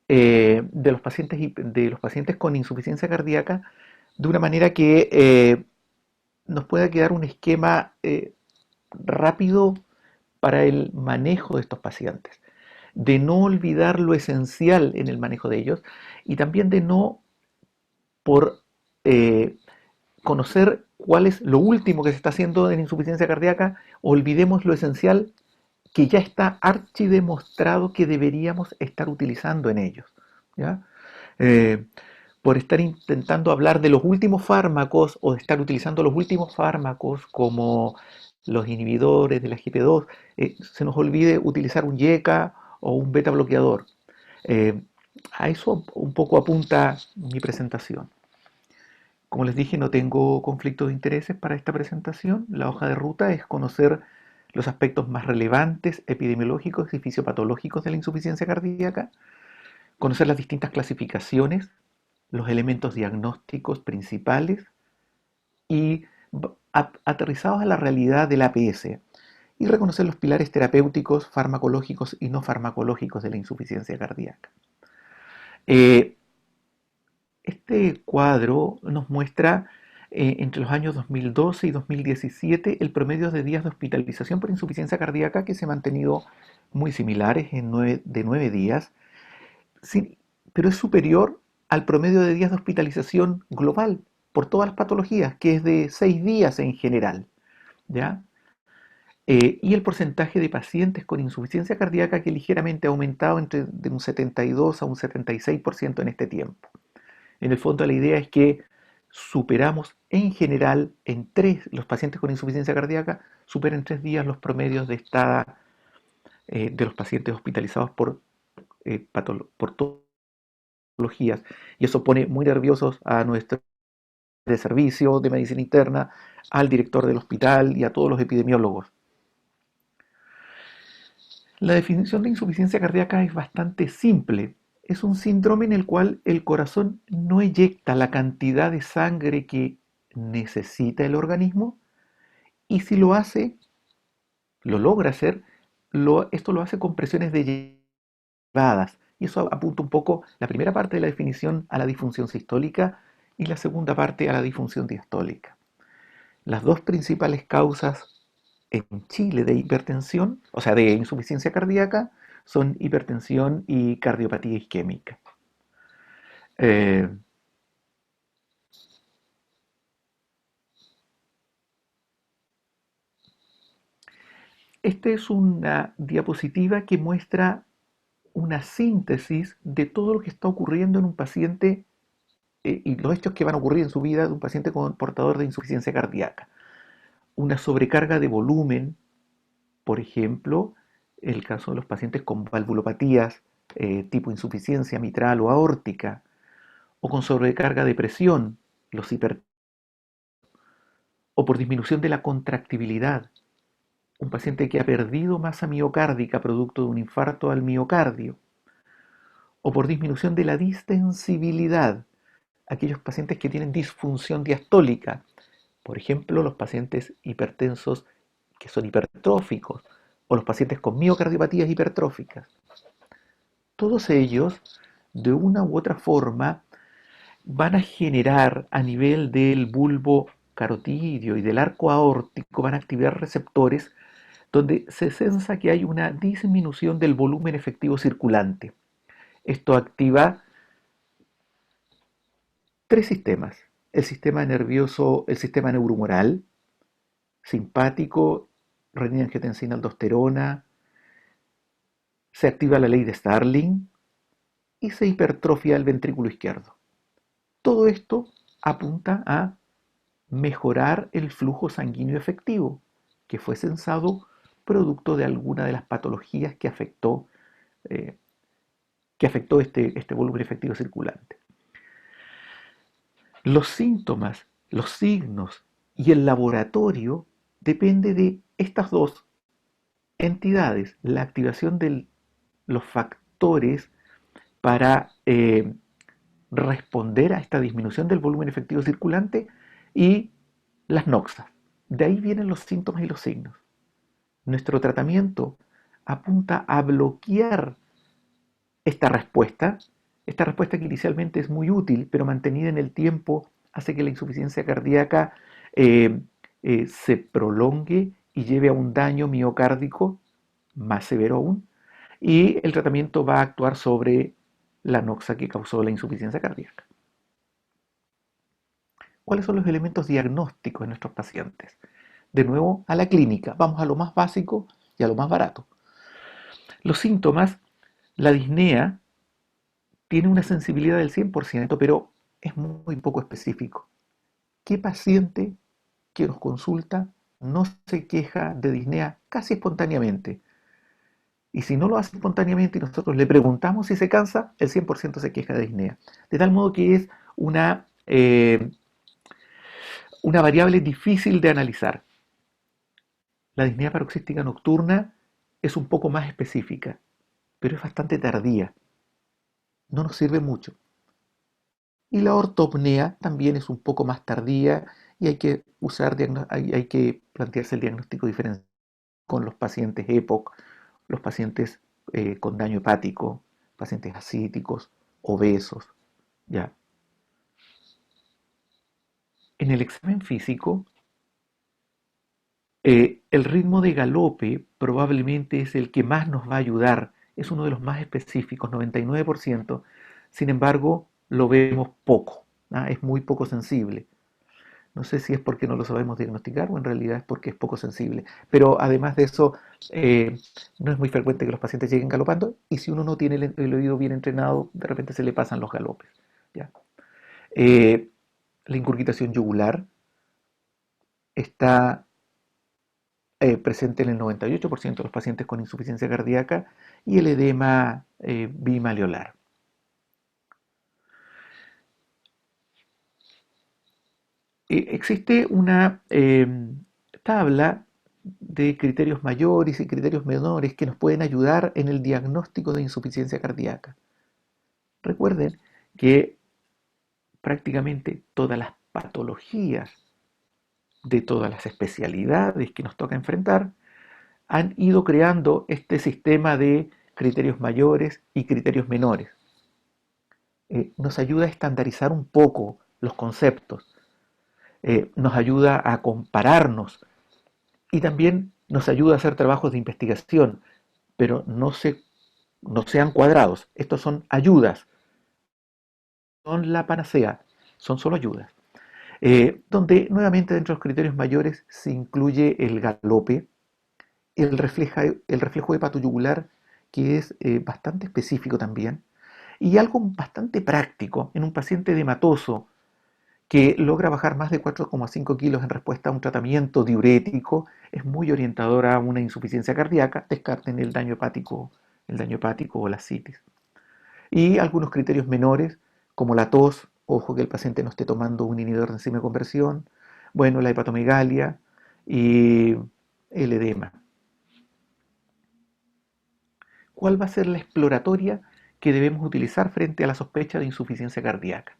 de los pacientes con insuficiencia cardíaca de una manera que nos pueda quedar un esquema rápido para el manejo de estos pacientes, de no olvidar lo esencial en el manejo de ellos y también de no, por eh, conocer cuál es lo último que se está haciendo en insuficiencia cardíaca, olvidemos lo esencial que ya está archidemostrado que deberíamos estar utilizando en ellos. ¿Ya? Eh, por estar intentando hablar de los últimos fármacos o de estar utilizando los últimos fármacos como los inhibidores de la GP2, se nos olvide utilizar un YECA o un beta bloqueador. Eh, a eso un poco apunta mi presentación. Como les dije, no tengo conflicto de intereses para esta presentación. La hoja de ruta es conocer los aspectos más relevantes epidemiológicos y fisiopatológicos de la insuficiencia cardíaca, conocer las distintas clasificaciones, los elementos diagnósticos principales y aterrizados a la realidad del APS y reconocer los pilares terapéuticos, farmacológicos y no farmacológicos de la insuficiencia cardíaca. Eh, Este cuadro nos muestra entre los años 2012 y 2017 el promedio de días de hospitalización por insuficiencia cardíaca que se ha mantenido muy similares de 9 días, sí, pero es superior al promedio de días de hospitalización global por todas las patologías, que es de 6 días en general. ¿Ya? Y el porcentaje de pacientes con insuficiencia cardíaca que ligeramente ha aumentado de un 72 a un 76% en este tiempo. En el fondo la idea es que superamos en general los pacientes con insuficiencia cardíaca superan en 3 días los promedios de estada de los pacientes hospitalizados por patologías. Y eso pone muy nerviosos a nuestro de servicio de medicina interna, al director del hospital y a todos los epidemiólogos. La definición de insuficiencia cardíaca es bastante simple. Es un síndrome en el cual el corazón no eyecta la cantidad de sangre que necesita el organismo y si lo hace, lo logra hacer, esto lo hace con presiones elevadas. Y eso apunta un poco la primera parte de la definición a la disfunción sistólica y la segunda parte a la disfunción diastólica. Las dos principales causas en Chile de hipertensión, o sea, de insuficiencia cardíaca, son hipertensión y cardiopatía isquémica. Eh, Esta es una diapositiva que muestra una síntesis de todo lo que está ocurriendo en un paciente y los hechos que van a ocurrir en su vida de un paciente con portador de insuficiencia cardíaca. Una sobrecarga de volumen, por ejemplo, el caso de los pacientes con valvulopatías tipo insuficiencia mitral o aórtica, o con sobrecarga de presión, los hiper, o por disminución de la contractibilidad, un paciente que ha perdido masa miocárdica producto de un infarto al miocardio, o por disminución de la distensibilidad, aquellos pacientes que tienen disfunción diastólica, por ejemplo, los pacientes hipertensos que son hipertróficos, o los pacientes con miocardiopatías hipertróficas. Todos ellos, de una u otra forma, van a generar a nivel del bulbo carotidio y del arco aórtico, van a activar receptores donde se sensa que hay una disminución del volumen efectivo circulante. Esto activa tres sistemas: el sistema nervioso, el sistema neurohumoral, simpático, renina, angiotensina, aldosterona, se activa la ley de Starling y se hipertrofia el ventrículo izquierdo. Todo esto apunta a mejorar el flujo sanguíneo efectivo, que fue censado producto de alguna de las patologías eh, que afectó este volumen efectivo circulante. Los síntomas, los signos y el laboratorio depende de estas dos entidades, la activación de los factores para responder a esta disminución del volumen efectivo circulante y las noxas. De ahí vienen los síntomas y los signos. Nuestro tratamiento apunta a bloquear esta respuesta, esta respuesta que inicialmente es muy útil, pero mantenida en el tiempo, hace que la insuficiencia cardíaca eh, se prolongue y lleve a un daño miocárdico más severo aún, y el tratamiento va a actuar sobre la noxa que causó la insuficiencia cardíaca. ¿Cuáles son los elementos diagnósticos de nuestros pacientes? De nuevo, a la clínica. Vamos a lo más básico y a lo más barato. Los síntomas, la disnea tiene una sensibilidad del 100%, pero es muy poco específico. ¿Qué paciente que nos consulta no se queja de disnea casi espontáneamente? Y si no lo hace espontáneamente y nosotros le preguntamos si se cansa, el 100% se queja de disnea. De tal modo que es una variable difícil de analizar. La disnea paroxística nocturna es un poco más específica, pero es bastante tardía. No nos sirve mucho. Y la ortopnea también es un poco más tardía y hay que plantearse el diagnóstico diferencial con los pacientes EPOC, los pacientes con daño hepático, pacientes ascíticos, obesos. ¿Ya? En el examen físico, el ritmo de galope probablemente es el que más nos va a ayudar, es uno de los más específicos, 99%. Sin embargo, lo vemos poco, ¿ah? Es muy poco sensible. No sé si es porque no lo sabemos diagnosticar o en realidad es porque es poco sensible. Pero además de eso, eh, no es muy frecuente que los pacientes lleguen galopando y si uno no tiene el oído bien entrenado, de repente se le pasan los galopes. ¿Ya? Eh, la incurgitación yugular está presente en el 98% de los pacientes con insuficiencia cardíaca y el edema bimalleolar. Existe una tabla de criterios mayores y criterios menores que nos pueden ayudar en el diagnóstico de insuficiencia cardíaca. Recuerden que prácticamente todas las patologías de todas las especialidades que nos toca enfrentar han ido creando este sistema de criterios mayores y criterios menores. Nos ayuda a estandarizar un poco los conceptos, nos ayuda a compararnos y también nos ayuda a hacer trabajos de investigación, pero no sean cuadrados. Estos son ayudas, son la panacea, son solo ayudas. Donde nuevamente dentro de los criterios mayores se incluye el galope, el reflejo hepatoyugular, que es bastante específico también, y algo bastante práctico en un paciente hematoso que logra bajar más de 4,5 kilos en respuesta a un tratamiento diurético, es muy orientadora a una insuficiencia cardíaca, descarten el daño hepático o la citis. Y algunos criterios menores, como la tos, ojo que el paciente no esté tomando un inhibidor de enzima de conversión, bueno, la hepatomegalia y el edema. ¿Cuál va a ser la exploratoria que debemos utilizar frente a la sospecha de insuficiencia cardíaca?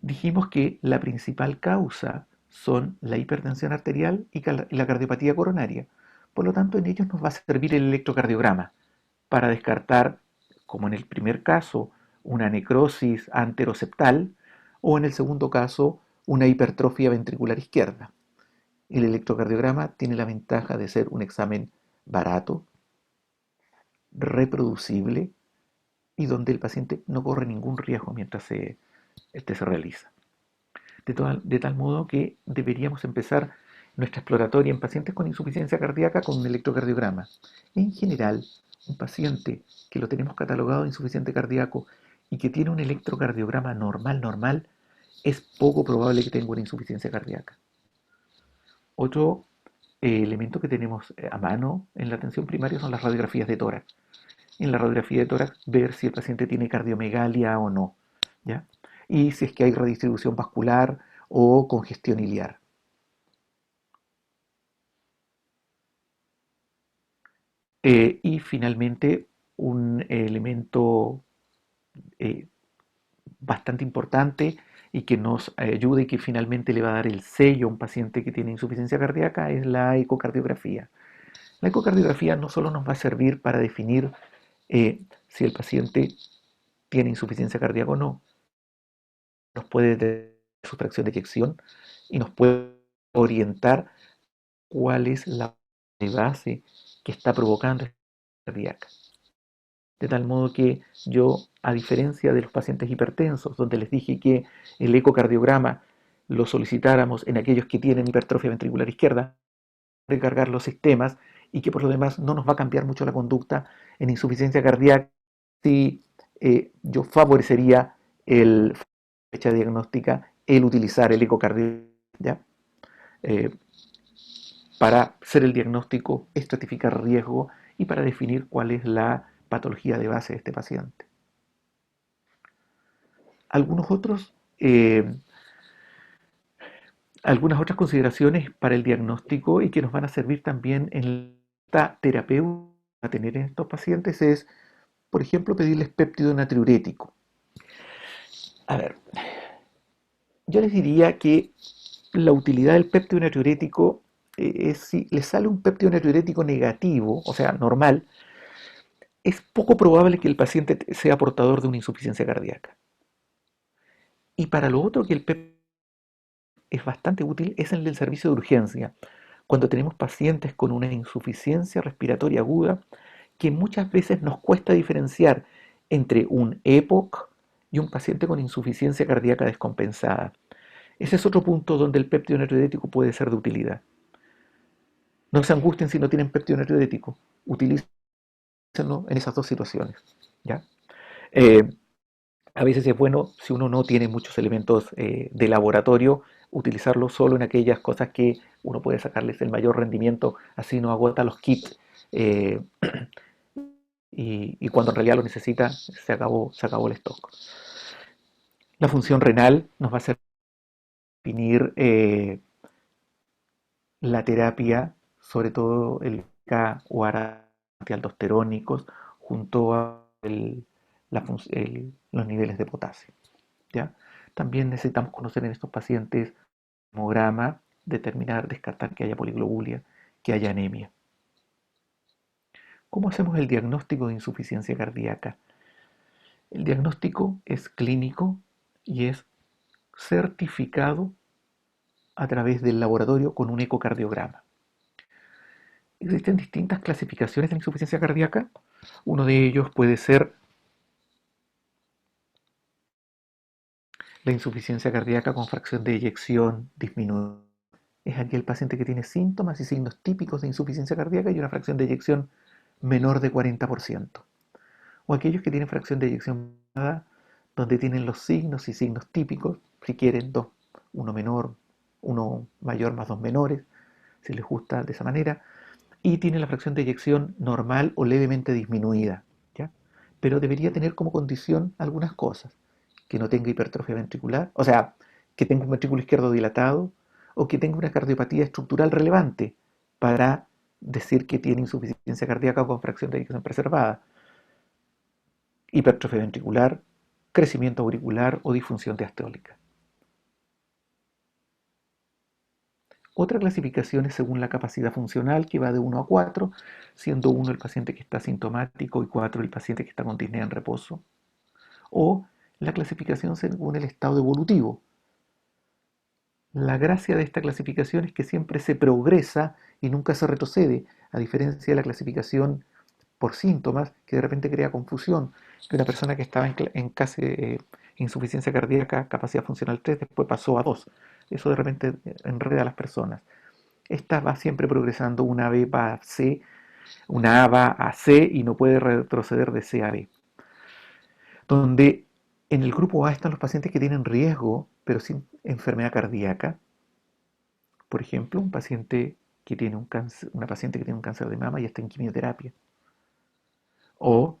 Dijimos que la principal causa son la hipertensión arterial y la cardiopatía coronaria. Por lo tanto, en ellos nos va a servir el electrocardiograma para descartar, como en el primer caso, una necrosis anteroseptal o en el segundo caso, una hipertrofia ventricular izquierda. El electrocardiograma tiene la ventaja de ser un examen barato, reproducible y donde el paciente no corre ningún riesgo mientras este se realiza. De tal modo que deberíamos empezar nuestra exploratoria en pacientes con insuficiencia cardíaca con un electrocardiograma. En general, un paciente que lo tenemos catalogado de insuficiente cardíaco y que tiene un electrocardiograma normal, es poco probable que tenga una insuficiencia cardíaca. Otro elemento que tenemos a mano en la atención primaria son las radiografías de tórax. En la radiografía de tórax ver si el paciente tiene cardiomegalia o no, ¿ya? Y si es que hay redistribución vascular o congestión iliar. Y finalmente, un elemento eh, bastante importante y que nos ayude y que finalmente le va a dar el sello a un paciente que tiene insuficiencia cardíaca es la ecocardiografía. La ecocardiografía no solo nos va a servir para definir si el paciente tiene insuficiencia cardíaca o no, nos puede detectar su fracción de eyección y nos puede orientar cuál es la base que está provocando esta cardíaca. De tal modo que yo, a diferencia de los pacientes hipertensos, donde les dije que el ecocardiograma lo solicitáramos en aquellos que tienen hipertrofia ventricular izquierda, recargar los sistemas y que por lo demás no nos va a cambiar mucho la conducta en insuficiencia cardíaca, si yo favorecería el fecha diagnóstica, el utilizar el ecocardiograma, ¿ya? Eh, para hacer el diagnóstico, estratificar riesgo y para definir cuál es la patología de base de este paciente. Algunos otros, algunas otras consideraciones para el diagnóstico y que nos van a servir también en la terapia a tener en estos pacientes es, por ejemplo, pedirles péptido natriurético. A ver, yo les diría que la utilidad del péptido natriurético es si les sale un péptido natriurético negativo, o sea, normal, es poco probable que el paciente sea portador de una insuficiencia cardíaca. Y para lo otro que el PEP es bastante útil es en el servicio de urgencia, cuando tenemos pacientes con una insuficiencia respiratoria aguda que muchas veces nos cuesta diferenciar entre un EPOC y un paciente con insuficiencia cardíaca descompensada. Ese es otro punto donde el péptido natriurético puede ser de utilidad. No se angustien si no tienen péptido natriurético, utilícenlo en esas dos situaciones, ¿ya? Eh, A veces es bueno, si uno no tiene muchos elementos de laboratorio, utilizarlo solo en aquellas cosas que uno puede sacarles el mayor rendimiento, así no agota los kits eh, y cuando en realidad lo necesita, se acabó el stock. La función renal nos va a hacer definir la terapia, sobre todo el K o ARA antialdosterónicos, junto a los niveles de potasio. ¿Ya? También necesitamos conocer en estos pacientes hemograma, determinar, descartar que haya poliglobulia, que haya anemia. ¿Cómo hacemos el diagnóstico de insuficiencia cardíaca? El diagnóstico es clínico y es certificado a través del laboratorio con un ecocardiograma. Existen distintas clasificaciones de insuficiencia cardíaca. Uno de ellos puede ser la insuficiencia cardíaca con fracción de eyección disminuida. Es aquel paciente que tiene síntomas y signos típicos de insuficiencia cardíaca y una fracción de eyección menor de 40%. O aquellos que tienen fracción de eyección baja, donde tienen los signos y signos típicos, si quieren dos, uno menor, uno mayor más dos menores, si les gusta de esa manera, y tienen la fracción de eyección normal o levemente disminuida, ¿ya? Pero debería tener como condición algunas cosas, que no tenga hipertrofia ventricular, o sea, que tenga un ventrículo izquierdo dilatado, o que tenga una cardiopatía estructural relevante para decir que tiene insuficiencia cardíaca con fracción de eyección preservada, hipertrofia ventricular, crecimiento auricular o disfunción diastólica. Otra clasificación es según la capacidad funcional, que va de 1 a 4, siendo 1 el paciente que está sintomático y 4 el paciente que está con disnea en reposo. O la clasificación según el estado evolutivo. La gracia de esta clasificación es que siempre se progresa y nunca se retrocede, a diferencia de la clasificación por síntomas, que de repente crea confusión, que una persona que estaba en casi insuficiencia cardíaca, capacidad funcional 3, después pasó a 2. Eso de repente enreda a las personas. Esta va siempre progresando, una B va a C, una A va a C y no puede retroceder de C a B. Donde en el grupo A están los pacientes que tienen riesgo, pero sin enfermedad cardíaca. Por ejemplo, un paciente que tiene un cáncer, una paciente que tiene un cáncer de mama y está en quimioterapia. O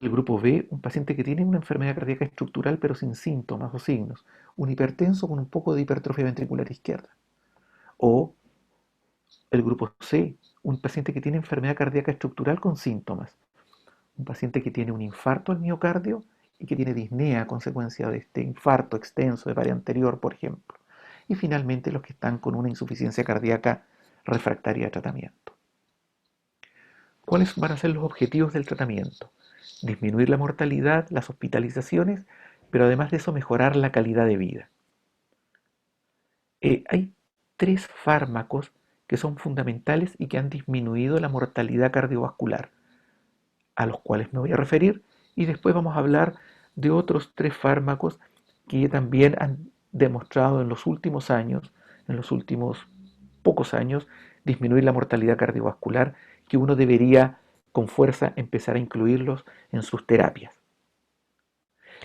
el grupo B, un paciente que tiene una enfermedad cardíaca estructural pero sin síntomas o signos. Un hipertenso con un poco de hipertrofia ventricular izquierda. O el grupo C, un paciente que tiene enfermedad cardíaca estructural con síntomas. Un paciente que tiene un infarto al miocardio y que tiene disnea a consecuencia de este infarto extenso de pared anterior, por ejemplo. Y finalmente los que están con una insuficiencia cardíaca refractaria a tratamiento. ¿Cuáles van a ser los objetivos del tratamiento? disminuir la mortalidad, las hospitalizaciones, pero además de eso mejorar la calidad de vida. Hay tres fármacos que son fundamentales y que han disminuido la mortalidad cardiovascular, a los cuales me voy a referir, y después vamos a hablar de otros tres fármacos que también han demostrado en los últimos años, en los últimos pocos años, disminuir la mortalidad cardiovascular, que uno debería con fuerza empezar a incluirlos en sus terapias.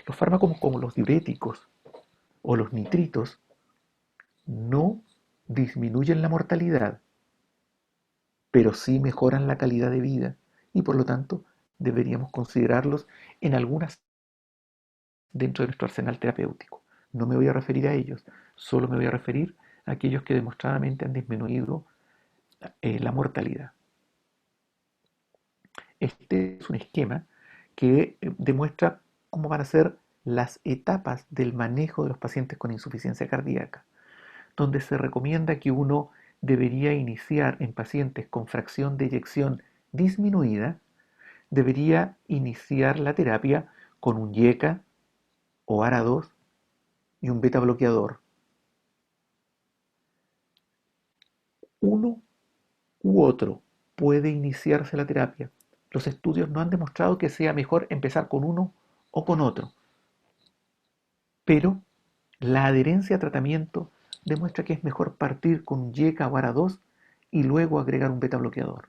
Los fármacos como los diuréticos o los nitritos no disminuyen la mortalidad, pero sí mejoran la calidad de vida y por lo tanto deberíamos considerarlos en algunas dentro de nuestro arsenal terapéutico. No me voy a referir a ellos, solo me voy a referir a aquellos que demostradamente han disminuido la mortalidad. Este es un esquema que demuestra cómo van a ser las etapas del manejo de los pacientes con insuficiencia cardíaca, donde se recomienda que uno debería iniciar en pacientes con fracción de eyección disminuida, debería iniciar la terapia con un IECA o ARA2 y un beta bloqueador. Uno u otro puede iniciarse la terapia. Los estudios no han demostrado que sea mejor empezar con uno o con otro, pero la adherencia a tratamiento demuestra que es mejor partir con un YECA o ARA2 y luego agregar un beta bloqueador,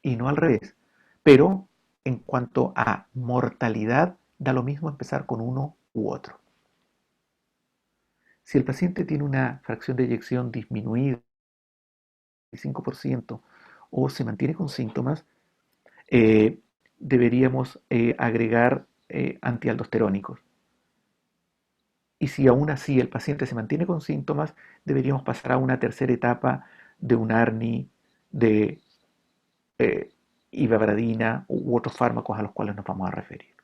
y no al revés. Pero en cuanto a mortalidad, da lo mismo empezar con uno u otro. Si el paciente tiene una fracción de eyección disminuida del 5% o se mantiene con síntomas, eh, deberíamos agregar antialdosterónicos. Y si aún así el paciente se mantiene con síntomas, deberíamos pasar a una tercera etapa de un ARNI, de eh, ivabradina u otros fármacos a los cuales nos vamos a referir.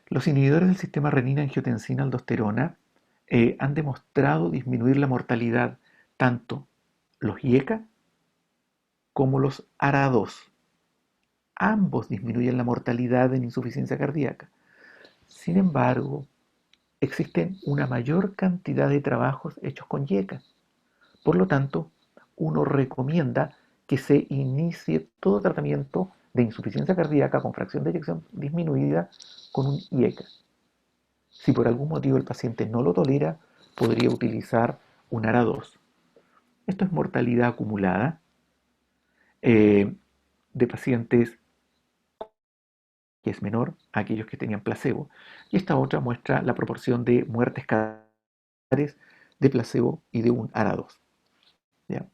Los inhibidores del sistema renina-angiotensina-aldosterona han demostrado disminuir la mortalidad, tanto los IECA como los ARA2. Ambos disminuyen la mortalidad en insuficiencia cardíaca. Sin embargo, existen una mayor cantidad de trabajos hechos con IECA. Por lo tanto, uno recomienda que se inicie todo tratamiento de insuficiencia cardíaca con fracción de eyección disminuida con un IECA. Si por algún motivo el paciente no lo tolera, podría utilizar un ARA2. Esto es mortalidad acumulada eh, de pacientes que es menor a aquellos que tenían placebo. Y esta otra muestra la proporción de muertes cardiovasculares de placebo y de un ARA2. ¿Ya?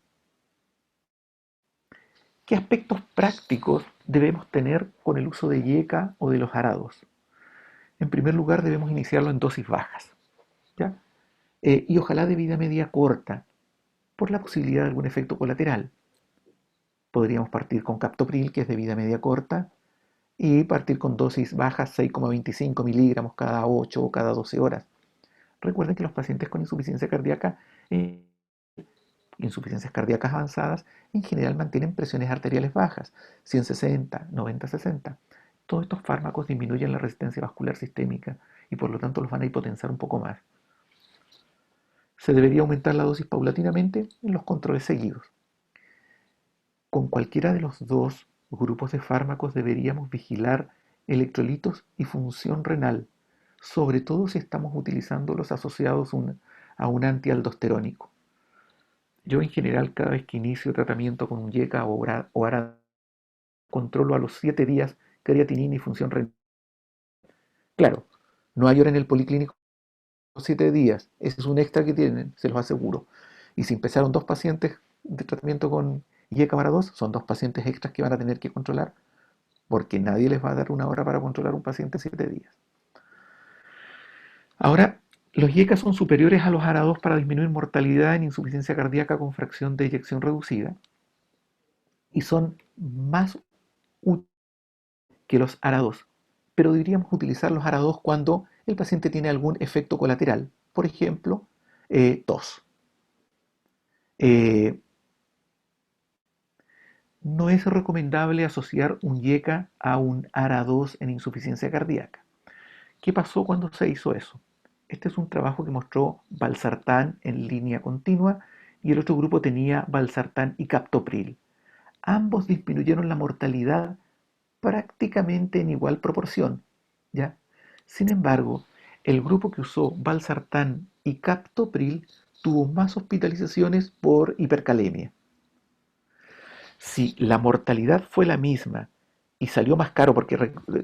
¿Qué aspectos prácticos debemos tener con el uso de IECA o de los ARA2? En primer lugar, debemos iniciarlo en dosis bajas, ¿ya? Y ojalá de vida media corta, por la posibilidad de algún efecto colateral. Podríamos partir con captopril, que es de vida media corta, y partir con dosis bajas, 6,25 miligramos cada 8 o cada 12 horas. Recuerden que los pacientes con insuficiencia cardíaca, insuficiencias cardíacas avanzadas, en general mantienen presiones arteriales bajas, 160, 90, 60. Todos estos fármacos disminuyen la resistencia vascular sistémica y por lo tanto los van a hipotensar un poco más. Se debería aumentar la dosis paulatinamente en los controles seguidos. Con cualquiera de los dos grupos de fármacos deberíamos vigilar electrolitos y función renal, sobre todo si estamos utilizándolos asociados a un antialdosterónico. Yo en general cada vez que inicio tratamiento con un YECA o ARA controlo a los 7 días creatinina y función renal. Claro, no hay hora en el policlínico 7 días, ese es un extra que tienen, se los aseguro. Y si empezaron dos pacientes de tratamiento con YECA para 2, son dos pacientes extras que van a tener que controlar, porque nadie les va a dar una hora para controlar un paciente 7 días. Ahora, los YECA son superiores a los ARA2 para disminuir mortalidad en insuficiencia cardíaca con fracción de eyección reducida y son más útiles que los ARA2, pero deberíamos utilizar los ARA2 cuando el paciente tiene algún efecto colateral, por ejemplo, tos. Eh, No es recomendable asociar un YECA a un ARA2 en insuficiencia cardíaca. ¿Qué pasó cuando se hizo eso? Este es un trabajo que mostró valsartán en línea continua y el otro grupo tenía valsartán y captopril. Ambos disminuyeron la mortalidad prácticamente en igual proporción, ¿ya? Sin embargo, el grupo que usó valsartán y captopril tuvo más hospitalizaciones por hipercalemia. Si la mortalidad fue la misma y salió más caro porque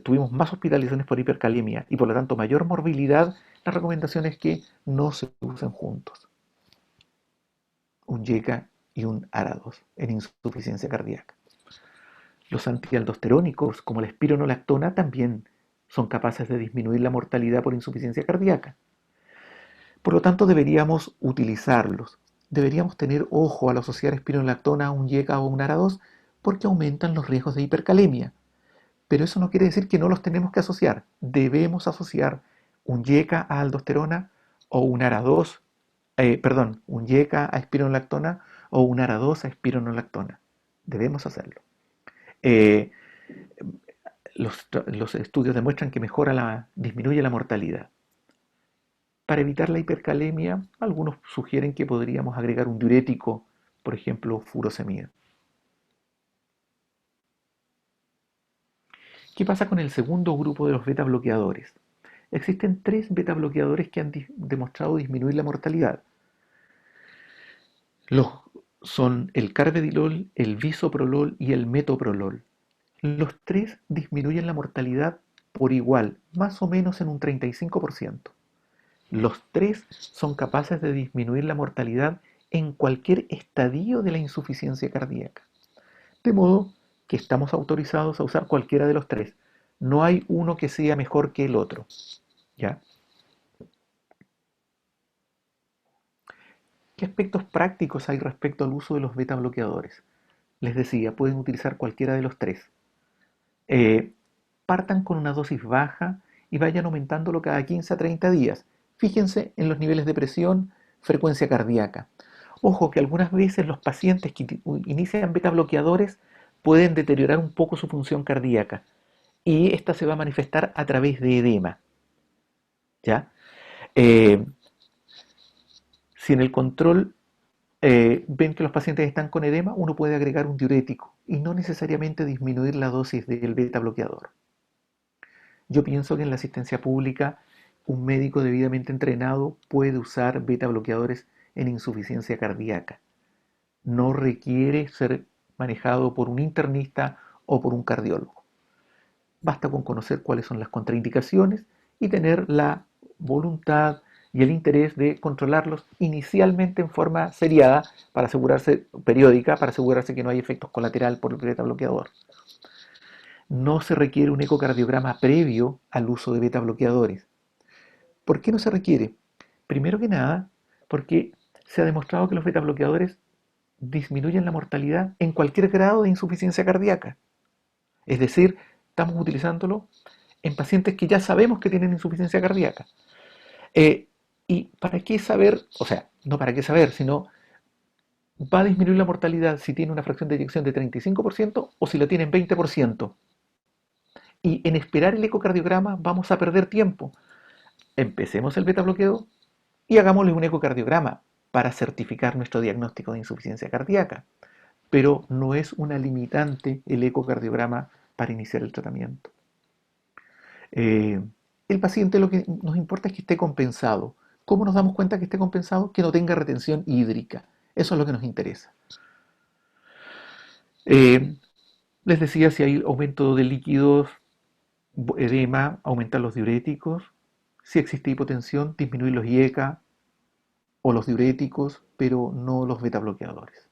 tuvimos más hospitalizaciones por hipercalemia y por lo tanto mayor morbilidad, la recomendación es que no se usen juntos, un YECA y un ARA2 en insuficiencia cardíaca. Los antialdosterónicos, como la espironolactona, también son capaces de disminuir la mortalidad por insuficiencia cardíaca. Por lo tanto, deberíamos utilizarlos. Deberíamos tener ojo al asociar espironolactona a un YECA o un ARA2 porque aumentan los riesgos de hipercalemia. Pero eso no quiere decir que no los tenemos que asociar. Debemos asociar un YECA a aldosterona o un ARA2, un YECA a espironolactona o un ARA2 a espironolactona. Debemos hacerlo. Eh, los estudios demuestran que disminuye la mortalidad. Para evitar la hipercalemia, algunos sugieren que podríamos agregar un diurético, por ejemplo, furosemida. ¿Qué pasa con el segundo grupo de los beta bloqueadores? Existen tres beta bloqueadores que han demostrado disminuir la mortalidad. Los son el carvedilol, el bisoprolol y el metoprolol. Los tres disminuyen la mortalidad por igual, más o menos en un 35%. Los tres son capaces de disminuir la mortalidad en cualquier estadio de la insuficiencia cardíaca. De modo que estamos autorizados a usar cualquiera de los tres. No hay uno que sea mejor que el otro. ¿Ya? ¿Qué aspectos prácticos hay respecto al uso de los beta bloqueadores? Les decía, pueden utilizar cualquiera de los tres. Eh, Partan con una dosis baja y vayan aumentándolo cada 15 a 30 días. Fíjense en los niveles de presión, frecuencia cardíaca. Ojo que algunas veces los pacientes que inician beta bloqueadores pueden deteriorar un poco su función cardíaca y esta se va a manifestar a través de edema. ¿Ya? Eh, si en el control ven que los pacientes están con edema, uno puede agregar un diurético y no necesariamente disminuir la dosis del beta bloqueador. Yo pienso que en la asistencia pública un médico debidamente entrenado puede usar beta bloqueadores en insuficiencia cardíaca. No requiere ser manejado por un internista o por un cardiólogo. Basta con conocer cuáles son las contraindicaciones y tener la voluntad y el interés de controlarlos inicialmente en forma seriada para asegurarse, periódica, para asegurarse que no hay efectos colaterales por el beta bloqueador. No se requiere un ecocardiograma previo al uso de beta bloqueadores. ¿Por qué no se requiere? Primero que nada, porque se ha demostrado que los beta bloqueadores disminuyen la mortalidad en cualquier grado de insuficiencia cardíaca. Es decir, estamos utilizándolo en pacientes que ya sabemos que tienen insuficiencia cardíaca. Eh, ¿Y para qué saber? O sea, no para qué saber, sino va a disminuir la mortalidad si tiene una fracción de eyección de 35% o si la tiene en 20%. Y en esperar el ecocardiograma vamos a perder tiempo. Empecemos el beta bloqueo y hagámosle un ecocardiograma para certificar nuestro diagnóstico de insuficiencia cardíaca. Pero no es una limitante el ecocardiograma para iniciar el tratamiento. Eh, el paciente lo que nos importa es que esté compensado. ¿Cómo nos damos cuenta que esté compensado? Que no tenga retención hídrica. Eso es lo que nos interesa. Eh, Les decía, si hay aumento de líquidos, edema, aumentar los diuréticos. Si existe hipotensión, disminuir los IECA o los diuréticos, pero no los beta bloqueadores.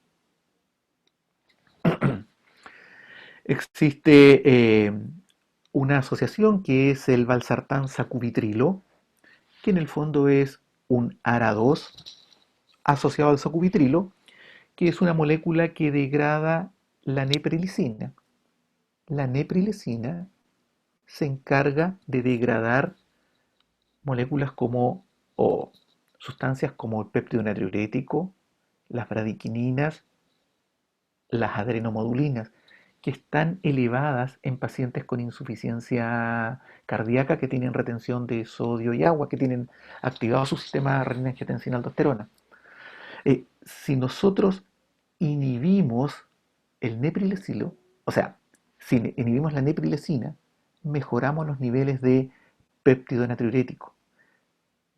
Existe una asociación que es el valsartán sacubitrilo, que en el fondo es un ARA2 asociado al sacubitrilo, que es una molécula que degrada la neprilicina. La neprilicina se encarga de degradar moléculas como o sustancias como el péptido natriurético, las bradiquininas, las adrenomodulinas. que están elevadas en pacientes con insuficiencia cardíaca que tienen retención de sodio y agua, que tienen activado su sistema renina-angiotensina-aldosterona. Si nosotros inhibimos el neprilesilo, o sea, si inhibimos la neprilesina, mejoramos los niveles de péptido natriurético,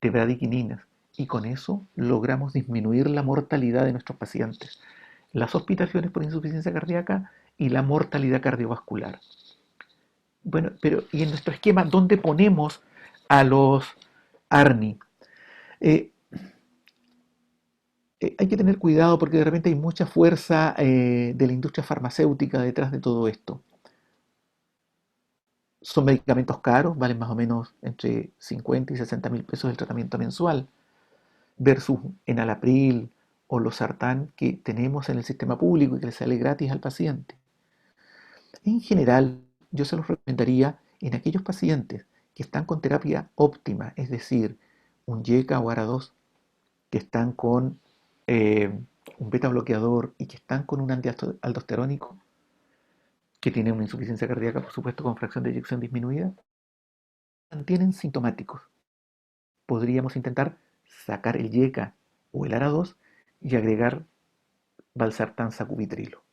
de bradiquininas, y con eso logramos disminuir la mortalidad de nuestros pacientes, las hospitalizaciones por insuficiencia cardíaca y la mortalidad cardiovascular. Bueno, pero ¿y en nuestro esquema dónde ponemos a los ARNI? Eh, hay que tener cuidado porque de repente hay mucha fuerza de la industria farmacéutica detrás de todo esto. Son medicamentos caros, valen más o menos entre 50 y 60 mil pesos el tratamiento mensual, versus enalapril o losartán que tenemos en el sistema público y que le sale gratis al paciente. En general, yo se los recomendaría en aquellos pacientes que están con terapia óptima, es decir, un YECA o ARA2, que están con eh, un beta bloqueador y que están con un antialdosterónico, que tiene una insuficiencia cardíaca, por supuesto, con fracción de eyección disminuida, mantienen sintomáticos. Podríamos intentar sacar el YECA o el ARA2 y agregar valsartán sacubitrilo.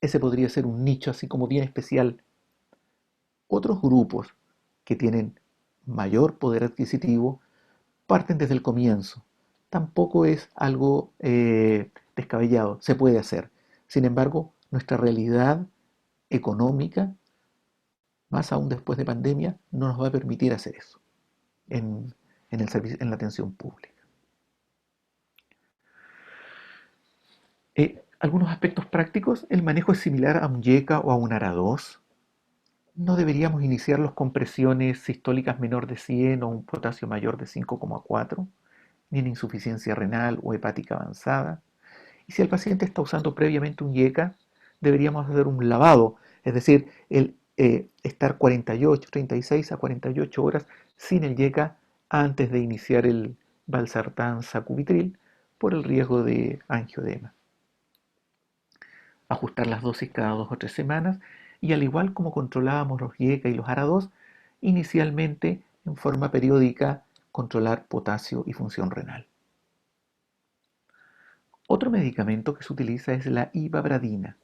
Ese podría ser un nicho así como bien especial. Otros grupos que tienen mayor poder adquisitivo parten desde el comienzo. Tampoco es algo descabellado, se puede hacer. Sin embargo, nuestra realidad económica, más aún después de pandemia, no nos va a permitir hacer eso en, en la atención pública. Algunos aspectos prácticos, el manejo es similar a un YECA o a un ARA2. No deberíamos iniciarlos con presiones sistólicas menor de 100 o un potasio mayor de 5,4, ni en insuficiencia renal o hepática avanzada. Y si el paciente está usando previamente un YECA, deberíamos hacer un lavado, es decir, estar 48, 36 a 48 horas sin el YECA antes de iniciar el valsartán sacubitril por el riesgo de angioedema. Ajustar las dosis cada 2 o 3 semanas y al igual como controlábamos los YECA y los ARA2, inicialmente en forma periódica controlar potasio y función renal. Otro medicamento que se utiliza es la ivabradina.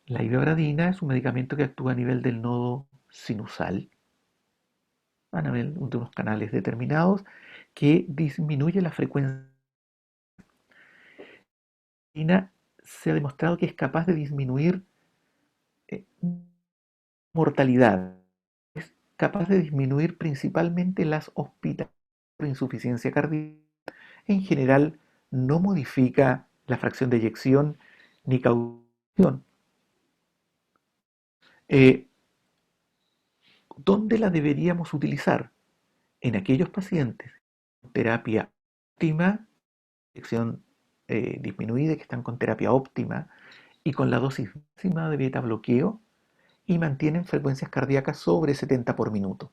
La ivabradina es un medicamento que actúa a nivel del nodo sinusal, a nivel de unos canales determinados, que disminuye la frecuencia. La ivabradina se ha demostrado que es capaz de disminuir eh, mortalidad, es capaz de disminuir principalmente las hospitalizaciones por insuficiencia cardíaca. En general, no modifica la fracción de eyección ni caución. Eh, ¿Dónde la deberíamos utilizar? En aquellos pacientes con terapia óptima, eyección disminuida, que están con terapia óptima y con la dosis máxima de beta bloqueo y mantienen frecuencias cardíacas sobre 70 por minuto.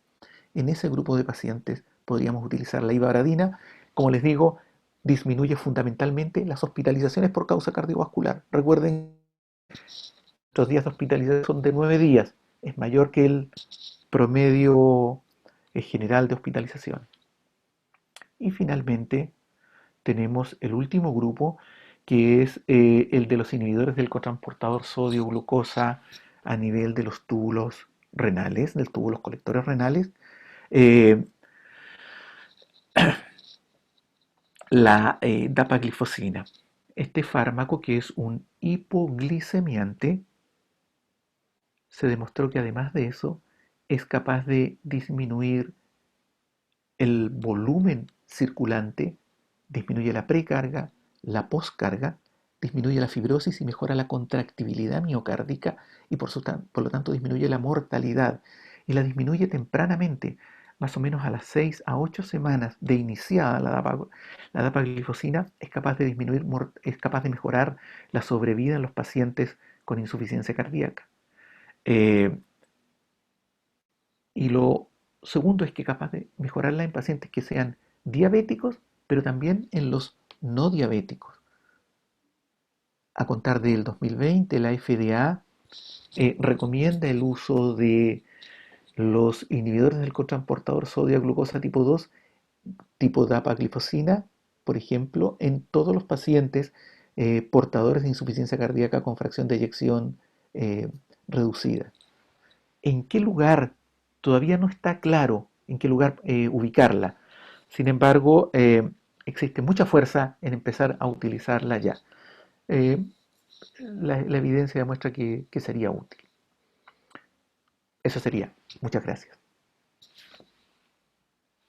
En ese grupo de pacientes podríamos utilizar la ivabradina. Como les digo, disminuye fundamentalmente las hospitalizaciones por causa cardiovascular. Recuerden, los días de hospitalización son de 9 días. Es mayor que el promedio general de hospitalización. Y finalmente tenemos el último grupo, que es el de los inhibidores del cotransportador sodio-glucosa a nivel de los túbulos renales, del túbulos colectores renales. Eh, la dapaglifosina. Este fármaco, que es un hipoglicemiante, se demostró que además de eso es capaz de disminuir el volumen circulante, disminuye la precarga, la poscarga, disminuye la fibrosis y mejora la contractibilidad miocárdica y por lo tanto disminuye la mortalidad y la disminuye tempranamente, más o menos a las 6 a 8 semanas de iniciada la dapaglifosina es capaz de disminuir, es capaz de mejorar la sobrevida en los pacientes con insuficiencia cardíaca. Eh, y lo segundo es que es capaz de mejorarla en pacientes que sean diabéticos, pero también en los no diabéticos. a contar del 2020, la FDA recomienda el uso de los inhibidores del cotransportador sodio-glucosa tipo 2, tipo dapaglifosina, por ejemplo, en todos los pacientes portadores de insuficiencia cardíaca con fracción de eyección eh, reducida. ¿En qué lugar? Todavía no está claro en qué lugar ubicarla. Sin embargo, existe mucha fuerza en empezar a utilizarla ya. Eh, la evidencia demuestra que sería útil. Eso sería. Muchas gracias.